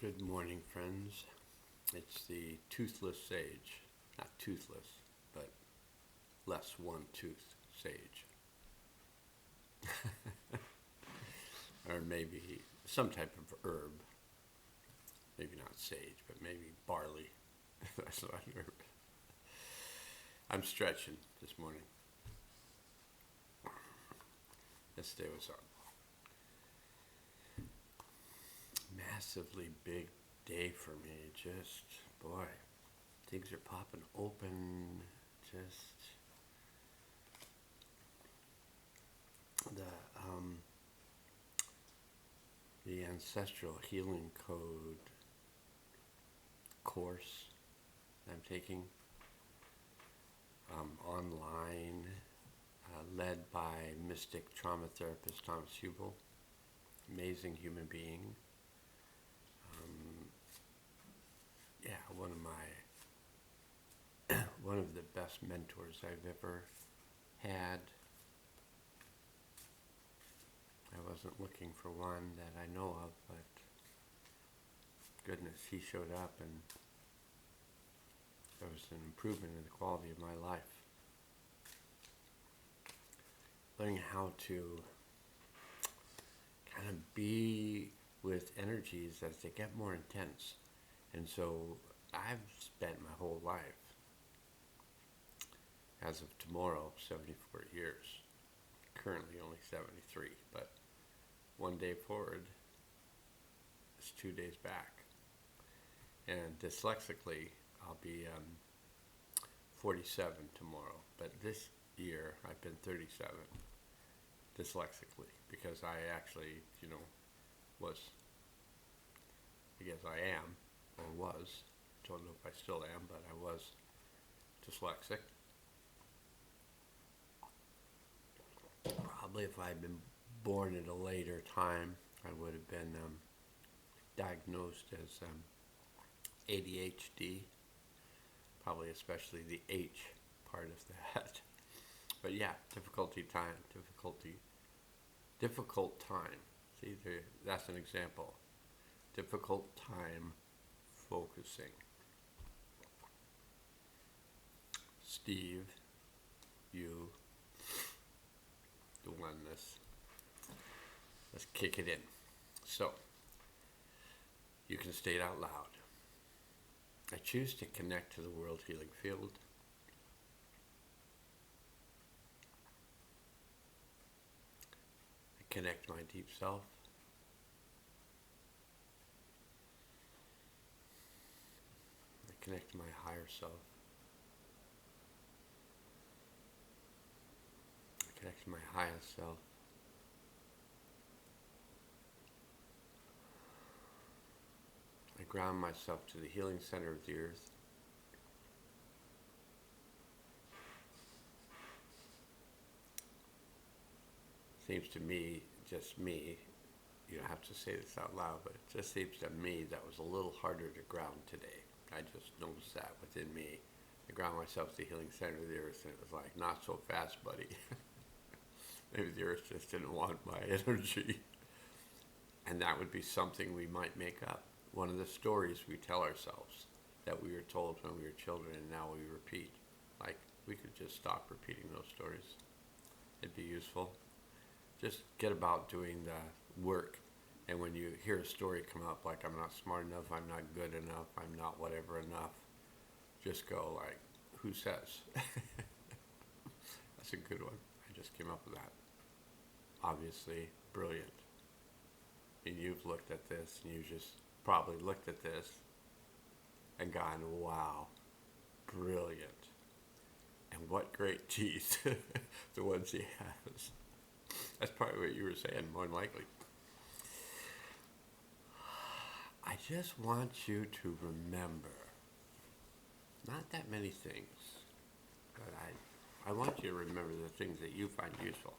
Good morning, friends. It's the toothless sage. Not toothless, but less one tooth sage. Or maybe some type of herb. Maybe not sage, but maybe barley. That's not herb. I'm stretching this morning. Yesterday was a massively big day for me. Just, boy, things are popping open. Just the the ancestral healing code course I'm taking online, led by mystic trauma therapist Thomas Hubel, amazing human being. Yeah, one of the best mentors I've ever had. I wasn't looking for one that I know of, but goodness, he showed up and there was an improvement in the quality of my life. Learning how to kind of be with energies as they get more intense. And so I've spent my whole life, as of tomorrow, 74 years. Currently only 73, but one day forward is 2 days back. And dyslexically, I'll be 47 tomorrow, but this year I've been 37 dyslexically because I actually, I am, or was, don't know if I still am, but I was dyslexic. Probably if I'd been born at a later time, I would have been diagnosed as ADHD, probably especially the H part of that. But yeah, difficult time. See, that's an example. Difficult time focusing. Steve, you, the oneness. Let's kick it in. So, you can state out loud. I choose to connect to the world healing field. I connect my deep self. I connect to my higher self. I connect to my highest self. I ground myself to the healing center of the earth. Seems to me, just me, you don't have to say this out loud, but it just seems to me that was a little harder to ground today. I just noticed that within me. I ground myself to the healing center of the earth, and it was like, not so fast, buddy. Maybe the earth just didn't want my energy. And that would be something we might make up. One of the stories we tell ourselves that we were told when we were children and now we repeat. Like, we could just stop repeating those stories. It'd be useful. Just get about doing the work. And when you hear a story come up like, I'm not smart enough, I'm not good enough, I'm not whatever enough, just go like, who says? That's a good one. I just came up with that. Obviously, brilliant. And you've looked at this, and you just probably looked at this and gone, wow, brilliant. And what great teeth, the ones he has. That's probably what you were saying, more than likely. I just want you to remember, not that many things, but I want you to remember the things that you find useful.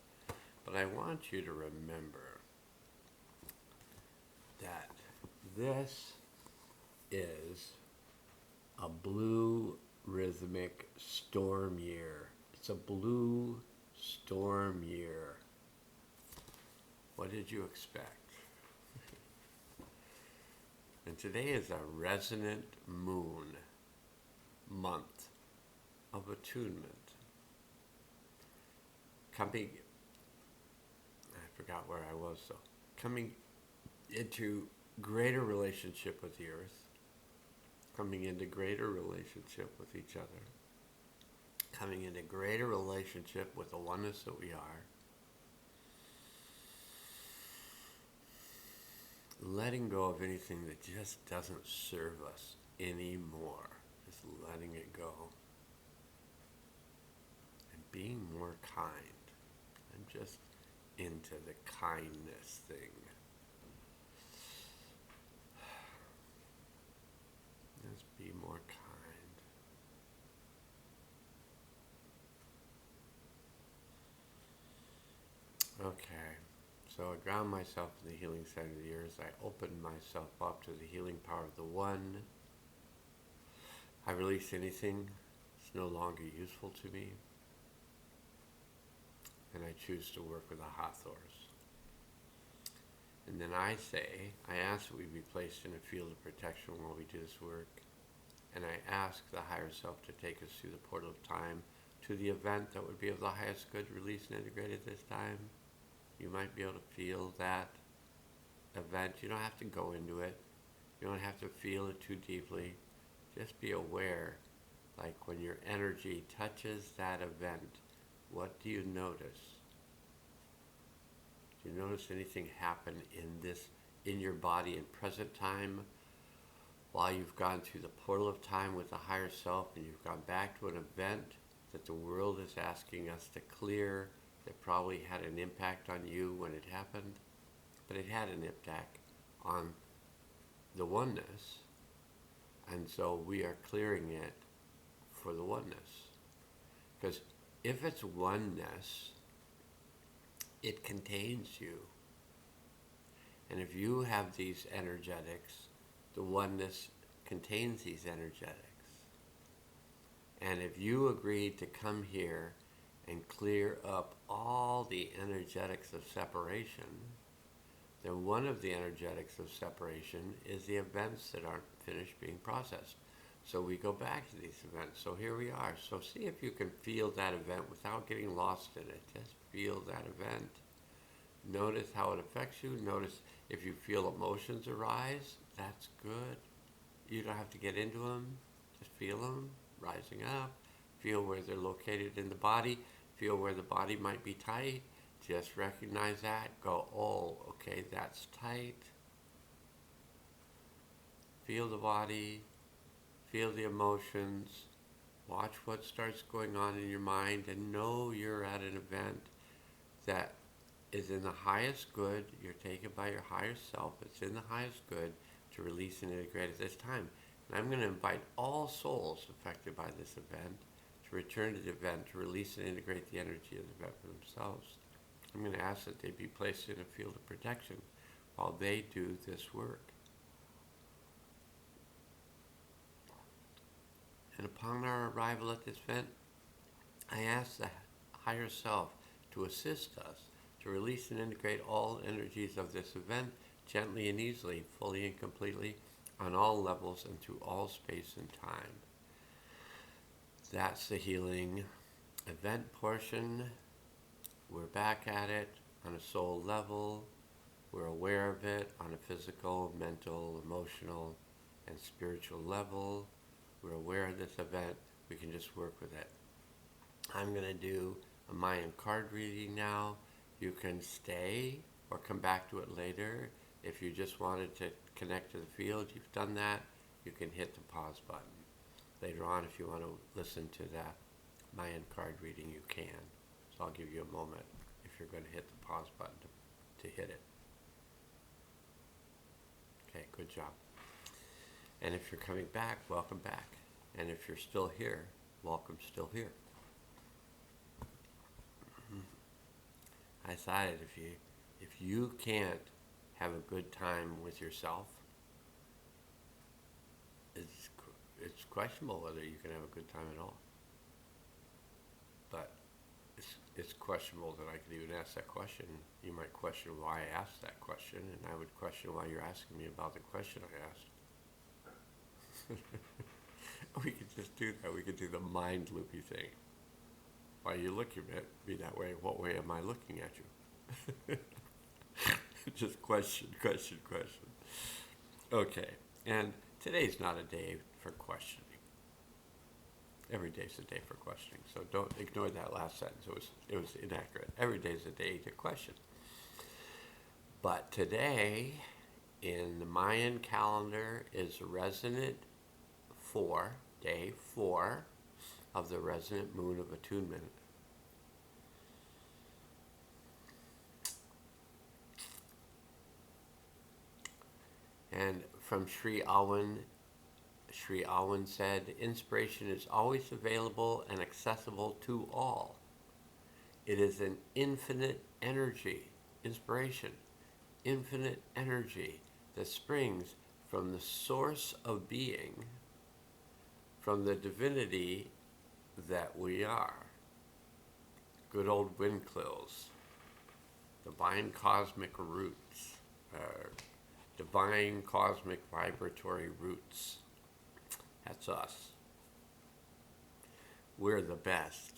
But I want you to remember that this is a blue rhythmic storm year. It's a blue storm year. What did you expect? And today is a resonant moon month of attunement. Coming, I forgot where I was, so coming into greater relationship with the earth, coming into greater relationship with each other, coming into greater relationship with the oneness that we are, letting go of anything that just doesn't serve us anymore, just letting it go, and being more kind. I'm just into the kindness thing. Let's be more kind. Okay, so I ground myself in the healing center of the earth. I open myself up to the healing power of the One. I release anything that's no longer useful to me. And I choose to work with the Hathors. And then I ask that we be placed in a field of protection while we do this work. And I ask the higher self to take us through the portal of time to the event that would be of the highest good, released and integrated this time. You might be able to feel that event. You don't have to go into it. You don't have to feel it too deeply. Just be aware, like when your energy touches that event, what do you notice? Do you notice anything happen in your body in present time while you've gone through the portal of time with the higher self and you've gone back to an event that the world is asking us to clear that probably had an impact on you when it happened, but it had an impact on the oneness, and so we are clearing it for the oneness. Because if it's oneness, it contains you. And if you have these energetics, the oneness contains these energetics. And if you agree to come here and clear up all the energetics of separation, then one of the energetics of separation is the events that aren't finished being processed. So we go back to these events. So here we are. So see if you can feel that event without getting lost in it. Just feel that event. Notice how it affects you. Notice if you feel emotions arise, that's good. You don't have to get into them. Just feel them rising up. Feel where they're located in the body. Feel where the body might be tight. Just recognize that. Go, oh, okay, that's tight. Feel the body. Feel the emotions. Watch what starts going on in your mind and know you're at an event that is in the highest good. You're taken by your higher self. It's in the highest good to release and integrate at this time. And I'm going to invite all souls affected by this event to return to the event, to release and integrate the energy of the event for themselves. I'm going to ask that they be placed in a field of protection while they do this work. And upon our arrival at this event, I ask the higher self to assist us to release and integrate all energies of this event gently and easily, fully and completely, on all levels and through all space and time. That's the healing event portion. We're back at it on a soul level. We're aware of it on a physical, mental, emotional, and spiritual level. We're aware of this event. We can just work with it. I'm going to do a Mayan card reading now. You can stay or come back to it later. If you just wanted to connect to the field, you've done that. You can hit the pause button. Later on, if you want to listen to that Mayan card reading, you can. So I'll give you a moment if you're going to hit the pause button to hit it. Okay, good job. And if you're coming back, welcome back. And if you're still here, welcome still here. I decided if you can't have a good time with yourself, it's questionable whether you can have a good time at all. But it's questionable that I could even ask that question. You might question why I asked that question, and I would question why you're asking me about the question I asked. We could just do that. We could do the mind loopy thing. Why you looking at me that way? What way am I looking at you? Just question, question, question. Okay, and today's not a day for questioning. Every day's a day for questioning, so don't ignore that last sentence. It was inaccurate. Every day's a day to question. But today, in the Mayan calendar, is resonant 4, day 4 of the resonant moon of attunement. And from Sri Awan said, inspiration is always available and accessible to all. It is an infinite energy, inspiration, infinite energy that springs from the source of being, from the divinity that we are. Good old Winclills, divine cosmic roots, divine cosmic vibratory roots. That's us. We're the best.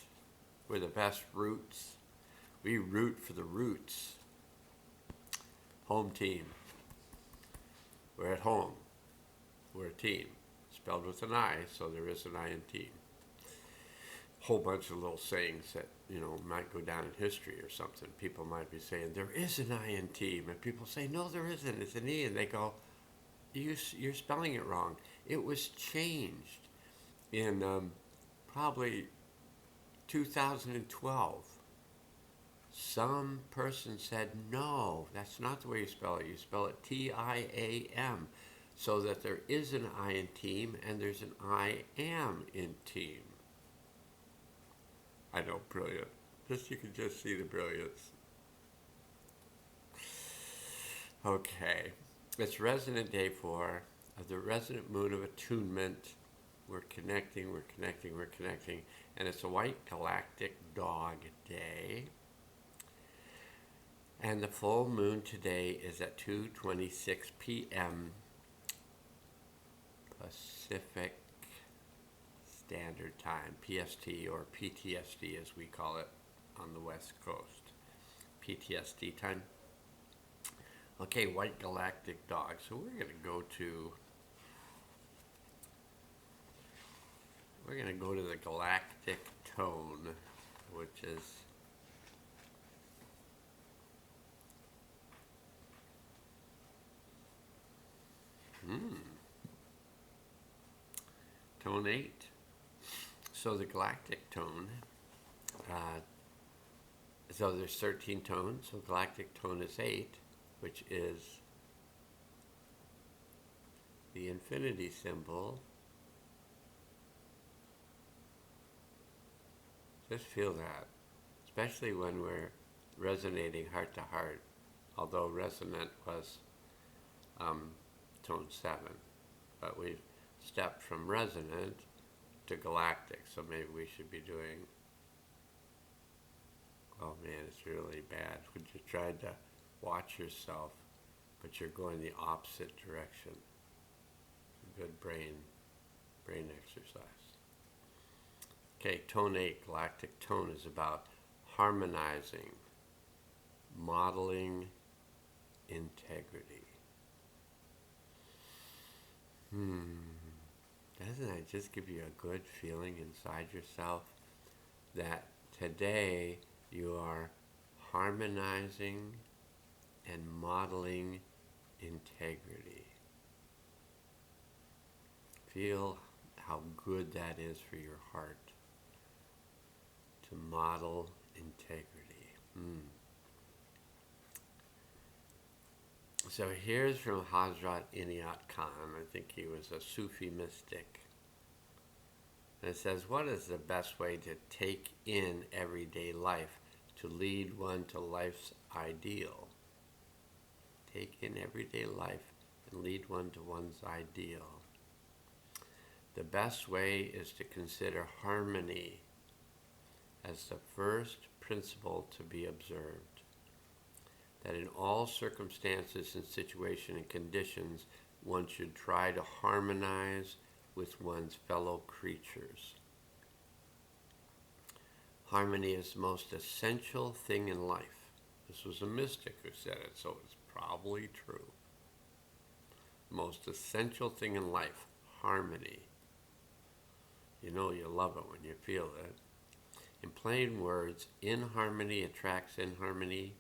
We're the best roots. We root for the roots. Home team. We're at home. We're a team. Spelled with an I, so there is an I in team. Whole bunch of little sayings that, might go down in history or something. People might be saying, there is an I in team. And people say, no, there isn't. It's an E. And they go, you're spelling it wrong. It was changed in probably 2012. Some person said, no, that's not the way you spell it. You spell it T-I-A-M, so that there is an I in team and there's an I am in team. I know, brilliant. You can just see the brilliance. Okay, it's resonant day 4 of the resonant moon of attunement. We're connecting, and it's a white galactic dog day. And the full moon today is at 2:26 p.m. Pacific Standard Time, PST or PTSD as we call it on the West Coast. PTSD time. Okay, white galactic dog. So we're going to go to the galactic tone, which is tone 8. So the galactic tone, so there's 13 tones, so galactic tone is 8, which is the infinity symbol. Just feel that, especially when we're resonating heart to heart, although resonant was tone 7, but we've stepped from resonant to galactic, so maybe we should be doing, oh man, it's really bad when you tried to watch yourself, but you're going the opposite direction. Good brain exercise. Okay, tone 8, galactic tone, is about harmonizing, modeling integrity. Doesn't that just give you a good feeling inside yourself that today you are harmonizing and modeling integrity? Feel how good that is for your heart to model integrity. So here's from Hazrat Inayat Khan. I think he was a Sufi mystic. And it says, what is the best way to take in everyday life to lead one to life's ideal? Take in everyday life and lead one to one's ideal. The best way is to consider harmony as the first principle to be observed. That in all circumstances and situations and conditions, one should try to harmonize with one's fellow creatures. Harmony is the most essential thing in life. This was a mystic who said it, so it's probably true. Most essential thing in life, harmony. You know you love it when you feel it. In plain words, inharmony attracts inharmony.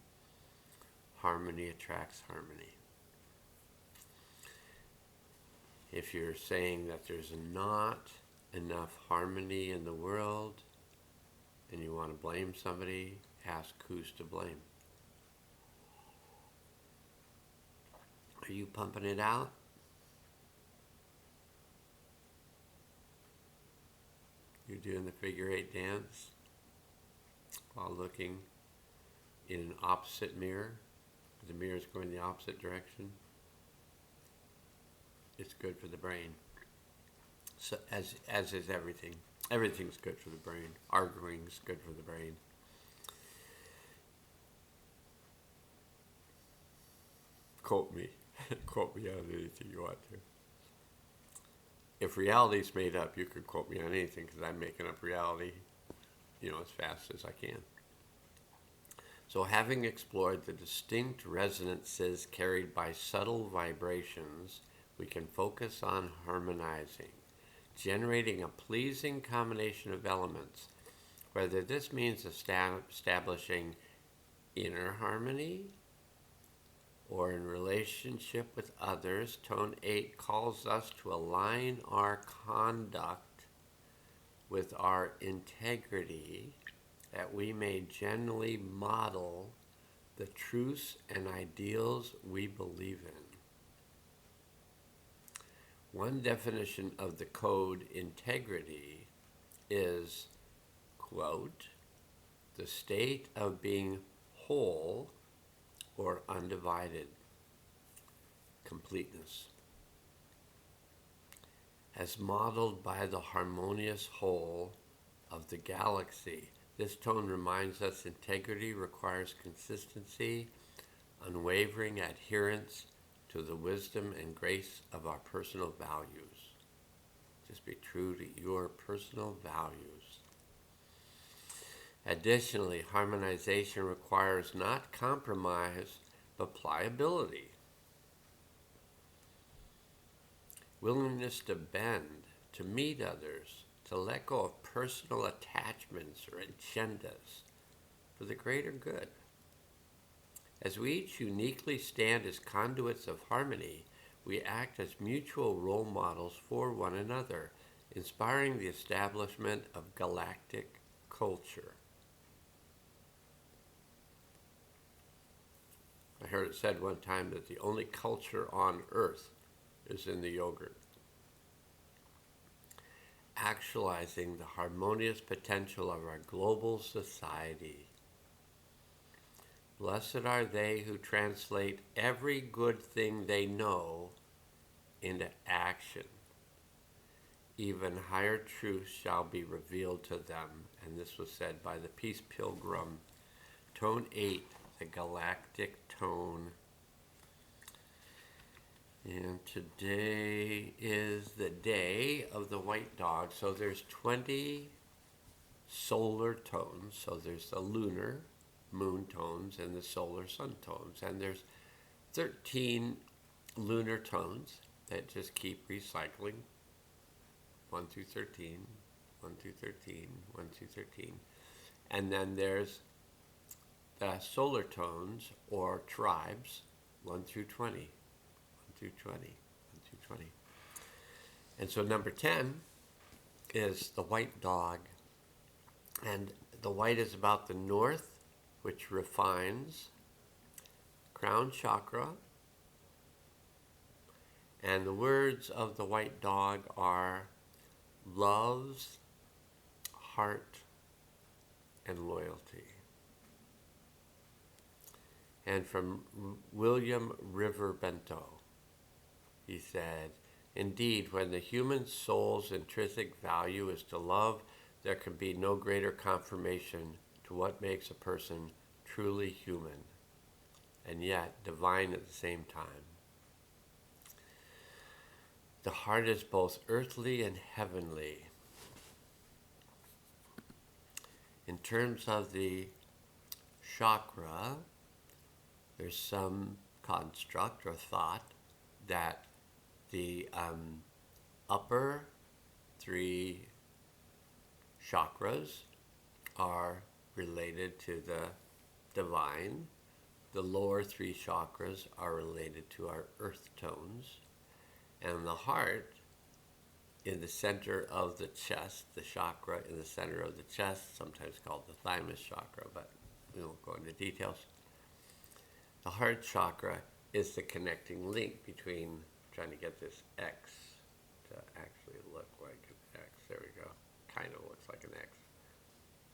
Harmony attracts harmony. If you're saying that there's not enough harmony in the world and you want to blame somebody, ask who's to blame. Are you pumping it out? You're doing the figure 8 dance while looking in an opposite mirror. The mirror is going the opposite direction. It's good for the brain. So as is everything. Everything's good for the brain. Arguing's good for the brain. Quote me. Quote me on anything you want to. If reality's made up, you could quote me on anything because I'm making up reality, as fast as I can. So having explored the distinct resonances carried by subtle vibrations, we can focus on harmonizing, generating a pleasing combination of elements, whether this means establishing inner harmony or in relationship with others. Tone 8 calls us to align our conduct with our integrity, that we may generally model the truths and ideals we believe in. One definition of the code integrity is, quote, the state of being whole or undivided, completeness, as modeled by the harmonious whole of the galaxy. This tone reminds us integrity requires consistency, unwavering adherence to the wisdom and grace of our personal values. Just be true to your personal values. Additionally, harmonization requires not compromise, but pliability. Willingness to bend, to meet others, to let go of personal attachments or agendas for the greater good. As we each uniquely stand as conduits of harmony, we act as mutual role models for one another, inspiring the establishment of galactic culture. I heard it said one time that the only culture on earth is in the yogurt. Actualizing the harmonious potential of our global society. Blessed are they who translate every good thing they know into action. Even higher truths shall be revealed to them. And this was said by the Peace Pilgrim. Tone 8, the galactic tone. And today is the day of the white dog. So there's 20 solar tones. So there's the lunar moon tones and the solar sun tones. And there's 13 lunar tones that just keep recycling. 1 through 13, 1 through 13, 1 through 13. And then there's the solar tones or tribes, 1 through 20. 20, 1 through 20. And so number 10 is the white dog. And the white is about the north, which refines, crown chakra. And the words of the white dog are love's heart and loyalty. And from William River Bento, he said, indeed, when the human soul's intrinsic value is to love, there can be no greater confirmation to what makes a person truly human, and yet divine at the same time. The heart is both earthly and heavenly. In terms of the chakra, there's some construct or thought that the upper three chakras are related to the divine. The lower three chakras are related to our earth tones. And the heart, in the center of the chest, the chakra in the center of the chest, sometimes called the thymus chakra, but we won't go into details. The heart chakra is the connecting link between, trying to get this X to actually look like an X. There we go. Kind of looks like an X.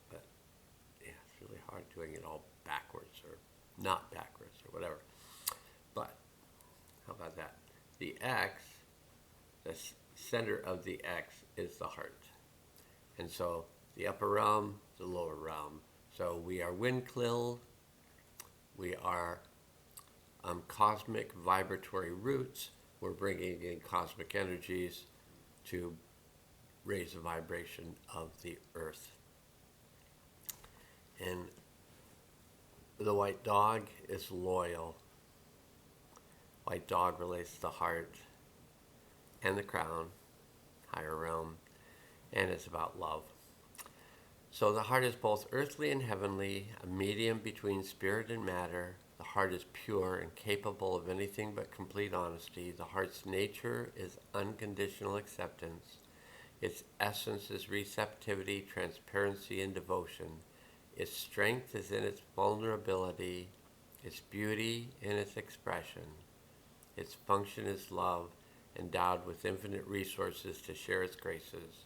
But yeah, it's really hard doing it all backwards or not backwards or whatever. But how about that? The X, the center of the X is the heart. And so the upper realm, the lower realm. So we are Winklill, we are cosmic vibratory roots. We're bringing in cosmic energies to raise the vibration of the earth. And the white dog is loyal. White dog relates to the heart and the crown, higher realm, and it's about love. So the heart is both earthly and heavenly, a medium between spirit and matter. The heart is pure and capable of anything but complete honesty. The heart's nature is unconditional acceptance. Its essence is receptivity, transparency, and devotion. Its strength is in its vulnerability, its beauty in its expression. Its function is love, endowed with infinite resources to share its graces.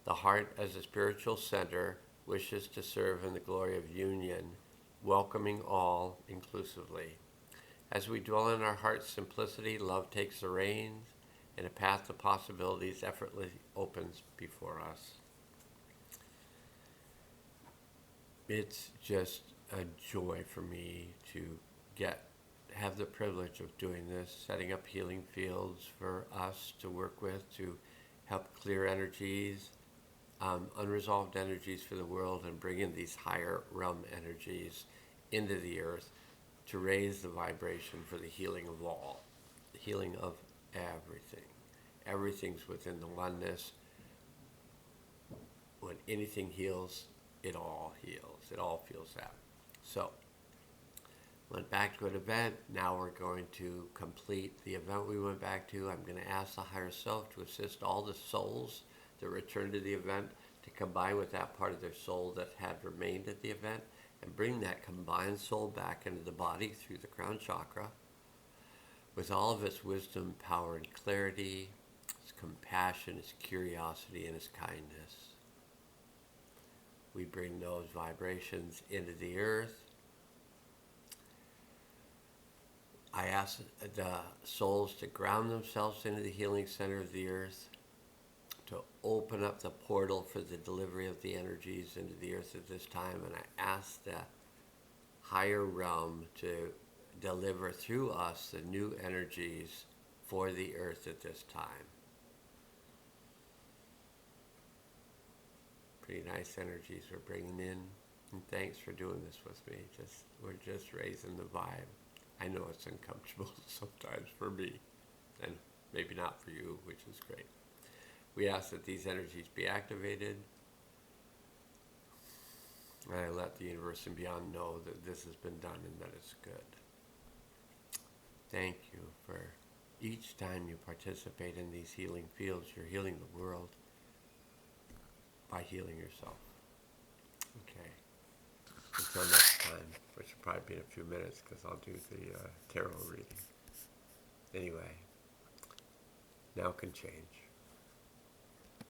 The heart, as a spiritual center, wishes to serve in the glory of union, welcoming all inclusively. As we dwell in our heart's simplicity, love takes the reins, and a path to possibilities effortlessly opens before us. It's just a joy for me to have the privilege of doing this, setting up healing fields for us to work with, to help clear energies, unresolved energies for the world, and bring in these higher realm energies into the earth to raise the vibration for the healing of all, the healing of everything. Everything's within the oneness. When anything heals, it all heals. It all feels that. So, went back to an event. Now we're going to complete the event we went back to. I'm going to ask the higher self to assist all the souls that returned to the event to combine with that part of their soul that had remained at the event and bring that combined soul back into the body through the crown chakra with all of its wisdom, power, and clarity, its compassion, its curiosity, and its kindness. We bring those vibrations into the earth. I ask the souls to ground themselves into the healing center of the earth, to open up the portal for the delivery of the energies into the earth at this time, and I ask the higher realm to deliver through us the new energies for the earth at this time. Pretty nice energies we're bringing in, and thanks for doing this with me. We're just raising the vibe. I know it's uncomfortable sometimes for me, and maybe not for you, which is great. We ask that these energies be activated, and I let the universe and beyond know that this has been done and that it's good. Thank you for each time you participate in these healing fields. You're healing the world by healing yourself. Okay. Until next time, which will probably be in a few minutes because I'll do the tarot reading. Anyway, now can change.